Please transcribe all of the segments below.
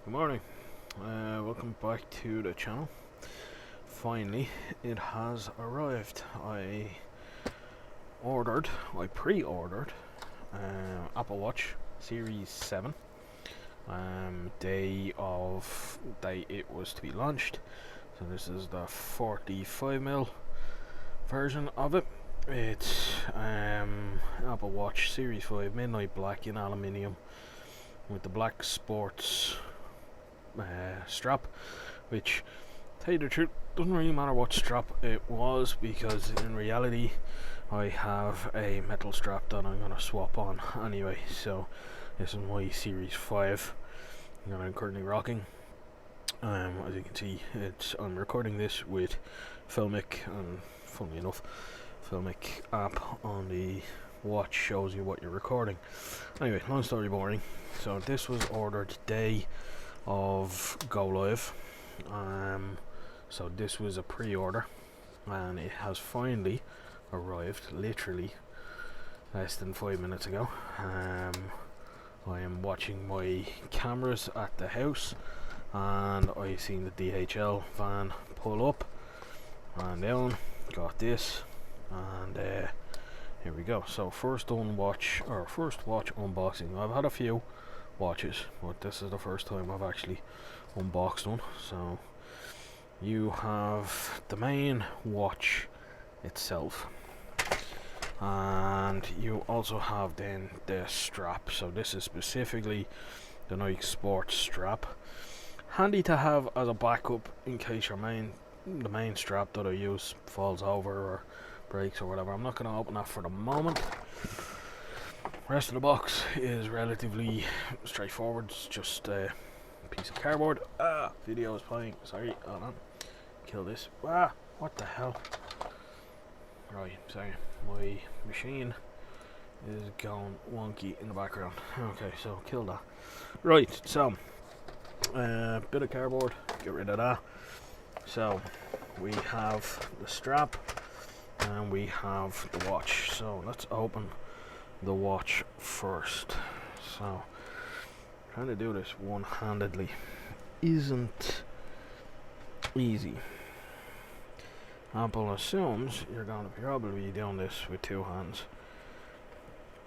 Good morning. Welcome back to the channel. Finally, it has arrived. I pre-ordered Apple Watch Series 7. Day it was to be launched. So this is the 45mm version of it. It's Apple Watch Series 5 Midnight Black in aluminium with the black sports strap, which, tell you the truth, doesn't really matter what strap it was, because in reality I have a metal strap that I'm going to swap on anyway. So this is my Series 5 that I'm currently rocking. As you can see, I'm recording this with Filmic, and funnily enough, Filmic app on the watch shows you what you're recording. Anyway, long story boring. So this was ordered day of go live. So this was a pre-order, and it has finally arrived, literally less than 5 minutes ago. I am watching my cameras at the house, and I seen the DHL van pull up and down, got this, and here we go. So first watch unboxing. I've had a few watches, but this is the first time I've actually unboxed one. So you have the main watch itself, and you also have then the strap. So this is specifically the Nike Sports strap, handy to have as a backup in case the main strap that I use falls over or breaks or whatever. I'm not going to open that for the moment. Rest of the box is relatively straightforward. It's just a piece of cardboard. Video is playing. Sorry, hold on. Kill this. What the hell? Right, sorry. My machine is going wonky in the background. Okay, so kill that. Right, so bit of cardboard. Get rid of that. So we have the strap and we have the watch. So let's open the watch first. So trying to do this one-handedly isn't easy. Apple assumes you're going to probably be doing this with two hands.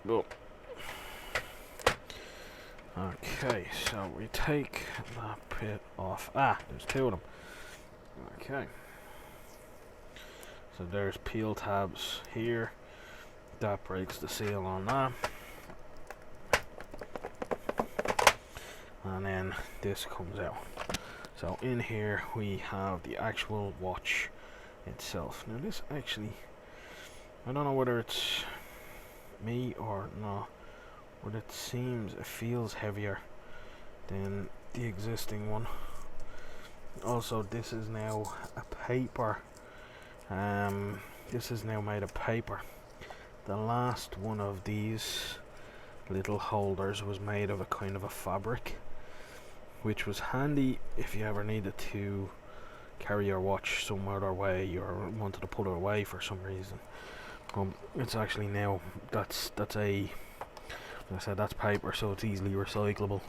But okay, so we take that bit off. There's two of them. Okay, so there's peel tabs here. That breaks the seal on that, and then this comes out. So in here we have the actual watch itself. Now this actually, I don't know whether it's me or not, but it feels heavier than the existing one. Also, this is now a paper. This is now made of paper. The last one of these little holders was made of a kind of a fabric, which was handy if you ever needed to carry your watch somewhere away or wanted to put it away for some reason. It's actually now that's paper, so it's easily recyclable.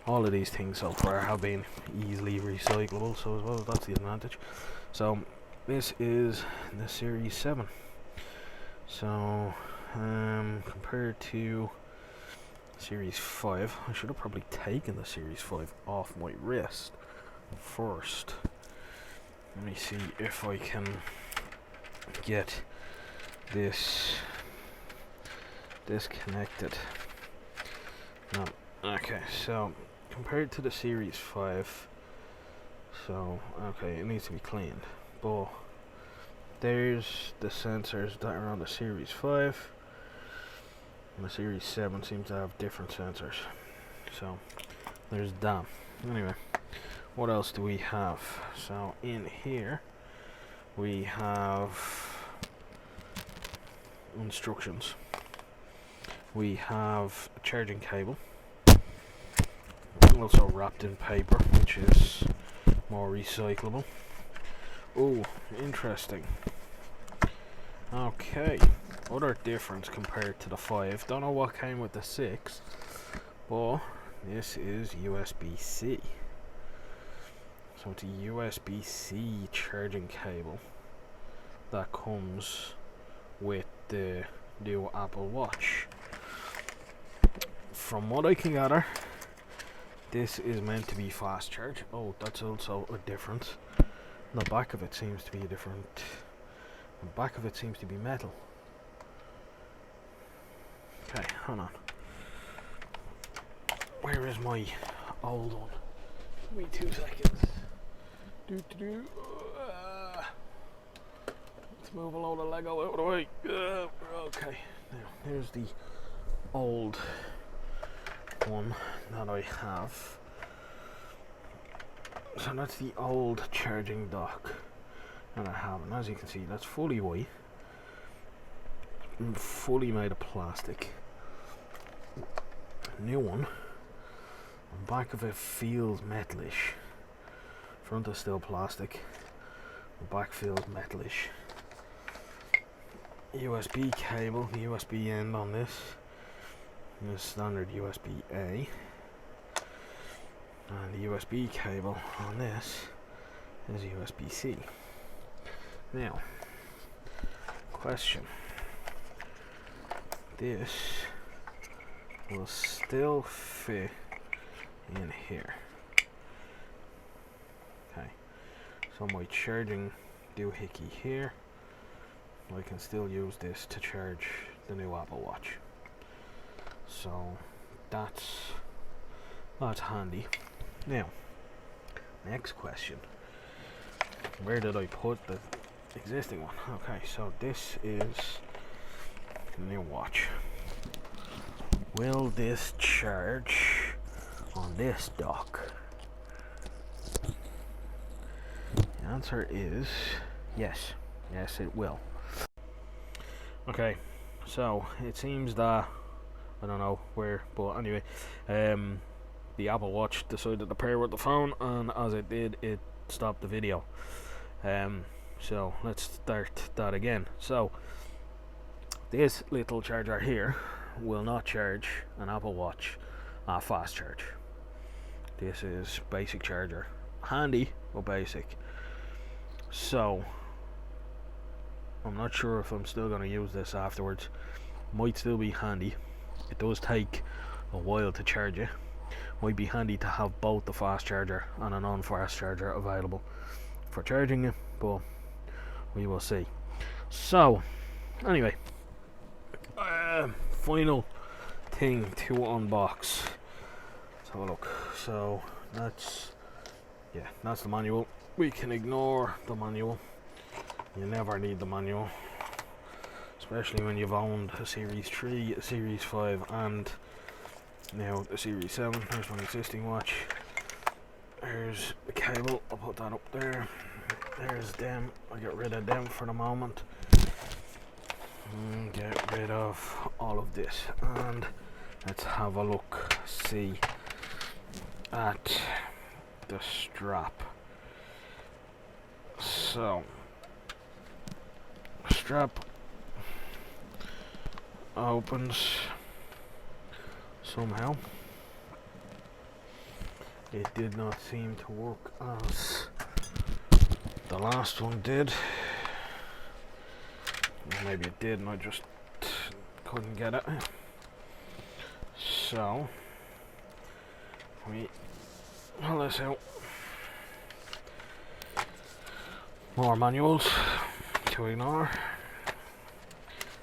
All of these things so far have been easily recyclable, so as well, that's the advantage. So this is the Series 7. So compared to Series 5, I should have probably taken the Series 5 off my wrist first. Let me see if I can get this disconnected. No. Okay, so compared to the Series 5, so okay, it needs to be cleaned, but there's the sensors that are on the Series 5, and the Series 7 seems to have different sensors. So there's that. Anyway, what else do we have? So in here we have instructions. We have a charging cable, also wrapped in paper, which is more recyclable. Oh, interesting. Okay, other difference compared to the 5. Don't know what came with the 6, but this is USB-C. So it's a USB-C charging cable that comes with the new Apple Watch. From what I can gather, this is meant to be fast charge. Oh, that's also a difference. The back of it seems to be different. The back of it seems to be metal. Okay, hold on. Where is my old one? Give me 2 seconds. Let's move a load of Lego out of the way. Okay, now here's the old one that I have. So that's the old charging dock that I have, and as you can see, that's fully white, fully made of plastic. New one. The back of it feels metalish. Front is still plastic. The back feels metalish. USB cable, the USB end on this is standard USB-A, and the USB cable on this is USB-C. Now, question: this will still fit in here. Okay, so my charging doohickey here, I can still use this to charge the new Apple Watch. So that's handy. Now, next question: where did I put the existing one? Okay, so this is the new watch. Will this charge on this dock? The answer is yes. Yes, it will. Okay, so it seems that, I don't know where, but anyway, the Apple Watch decided to pair with the phone, and as it did, it stopped the video. So let's start that again. So this little charger here will not charge an Apple Watch at fast charge. This is basic charger, handy but basic. So I'm not sure if I'm still going to use this afterwards. Might still be handy. It does take a while to charge it. Might be handy to have both the fast charger and a non-fast charger available for charging it, but we will see. So anyway, final thing to unbox. Let's have a look. So that's the manual. We can ignore the manual. You never need the manual, especially when you've owned a Series 3, a Series 5, and now a Series 7. There's my existing watch. There's the cable. I'll put that up there. There's them. I'll get rid of them for the moment. And get rid of all of this. And let's have a look, see at the strap. So, strap opens somehow. It did not seem to work as the last one did. Maybe it did and I just couldn't get it. So we pull this out. More manuals to ignore.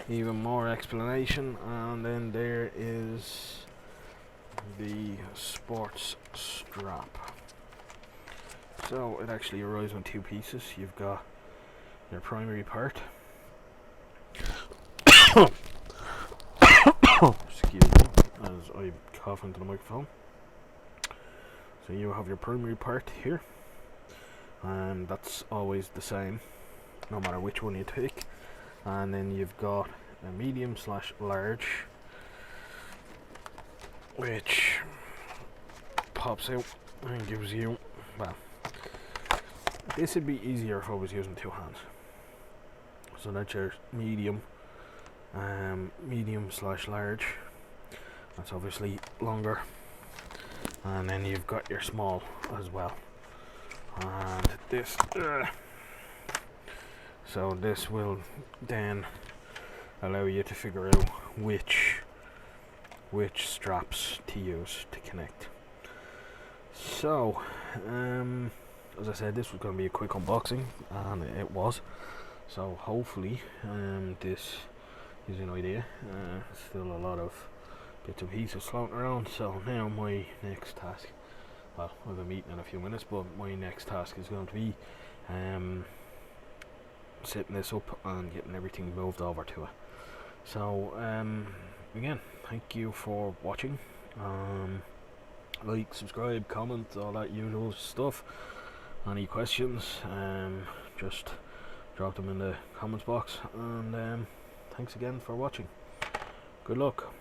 Even more explanation, and then there is the sports strap. So it actually arrives in 2 pieces. You've got your primary part. Excuse me, as I cough into the microphone. So you have your primary part here, and that's always the same, no matter which one you take. And then you've got a medium/large, which pops out and gives you, well, this would be easier if I was using 2 hands. So that's your medium, medium/large. That's obviously longer. And then you've got your small as well and this. So this will then allow you to figure out which straps to use to connect. So, as I said, this was going to be a quick unboxing, and it was. So hopefully, this gives you an idea. Still a lot of bits and pieces floating around. So now my next task, well, I have a meeting in a few minutes, but my next task is going to be setting this up and getting everything moved over to it. So again, thank you for watching. Like, subscribe, comment, all that usual stuff. Any questions, just drop them in the comments box, and thanks again for watching. Good luck.